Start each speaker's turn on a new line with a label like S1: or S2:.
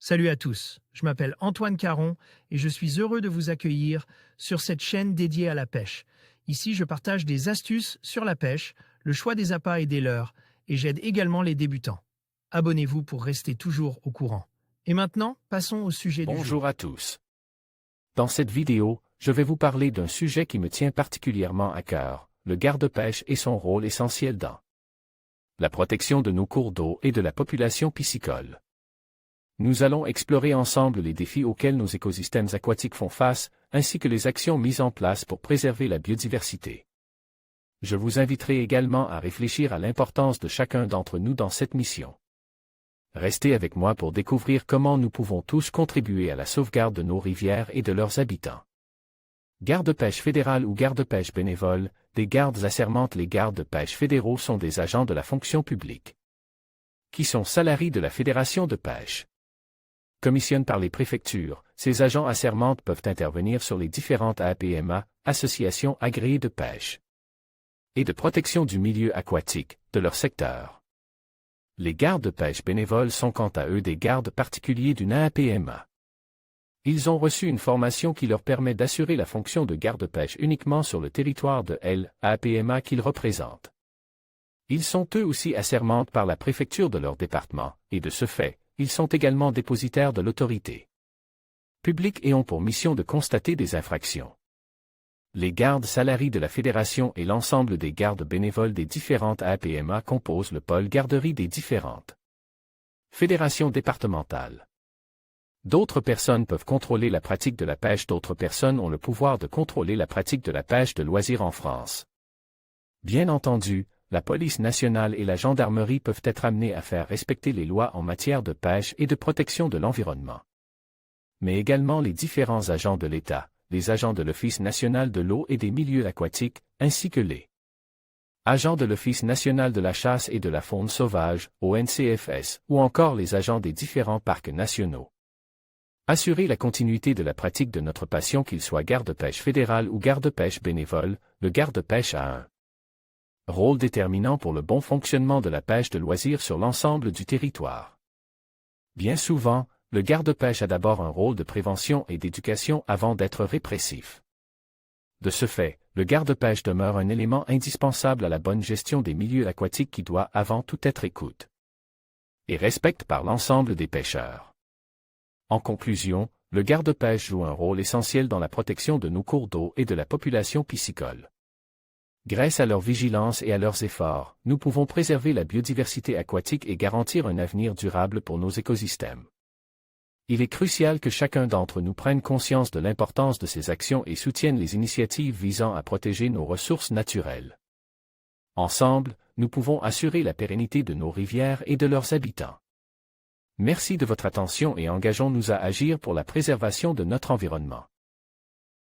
S1: Salut à tous, je m'appelle Antoine Caron et je suis heureux de vous accueillir sur cette chaîne dédiée à la pêche. Ici, je partage des astuces sur la pêche, le choix des appâts et des leurres, et j'aide également les débutants. Abonnez-vous pour rester toujours au courant. Et maintenant, passons au sujet du jour.
S2: Bonjour à tous. Dans cette vidéo, je vais vous parler d'un sujet qui me tient particulièrement à cœur, le garde-pêche et son rôle essentiel dans la protection de nos cours d'eau et de la population piscicole. Nous allons explorer ensemble les défis auxquels nos écosystèmes aquatiques font face, ainsi que les actions mises en place pour préserver la biodiversité. Je vous inviterai également à réfléchir à l'importance de chacun d'entre nous dans cette mission. Restez avec moi pour découvrir comment nous pouvons tous contribuer à la sauvegarde de nos rivières et de leurs habitants. Garde-pêche fédéral ou garde-pêche bénévole, des gardes assermentent. Les gardes-pêche fédéraux sont des agents de la fonction publique qui sont salariés de la Fédération de pêche. Commissionnés par les préfectures, ces agents assermentés peuvent intervenir sur les différentes APMA, associations agréées de pêche et de protection du milieu aquatique, de leur secteur. Les gardes de pêche bénévoles sont quant à eux des gardes particuliers d'une APMA. Ils ont reçu une formation qui leur permet d'assurer la fonction de garde-pêche uniquement sur le territoire de l'APMA qu'ils représentent. Ils sont eux aussi assermentés par la préfecture de leur département, et de ce fait, ils sont également dépositaires de l'autorité publique et ont pour mission de constater des infractions. Les gardes salariés de la Fédération et l'ensemble des gardes bénévoles des différentes APMA composent le pôle garderie des différentes fédérations départementales. D'autres personnes peuvent contrôler la pratique de la pêche. D'autres personnes ont le pouvoir de contrôler la pratique de la pêche de loisirs en France. Bien entendu, la police nationale et la gendarmerie peuvent être amenées à faire respecter les lois en matière de pêche et de protection de l'environnement. Mais également les différents agents de l'État, les agents de l'Office national de l'eau et des milieux aquatiques, ainsi que les agents de l'Office national de la chasse et de la faune sauvage, ONCFS, ou encore les agents des différents parcs nationaux. Assurer la continuité de la pratique de notre passion, qu'il soit garde-pêche fédéral ou garde-pêche bénévole, le garde-pêche a un rôle déterminant pour le bon fonctionnement de la pêche de loisirs sur l'ensemble du territoire. Bien souvent, le garde-pêche a d'abord un rôle de prévention et d'éducation avant d'être répressif. De ce fait, le garde-pêche demeure un élément indispensable à la bonne gestion des milieux aquatiques qui doit avant tout être écoute et respecté par l'ensemble des pêcheurs. En conclusion, le garde-pêche joue un rôle essentiel dans la protection de nos cours d'eau et de la population piscicole. Grâce à leur vigilance et à leurs efforts, nous pouvons préserver la biodiversité aquatique et garantir un avenir durable pour nos écosystèmes. Il est crucial que chacun d'entre nous prenne conscience de l'importance de ces actions et soutienne les initiatives visant à protéger nos ressources naturelles. Ensemble, nous pouvons assurer la pérennité de nos rivières et de leurs habitants. Merci de votre attention et engageons-nous à agir pour la préservation de notre environnement.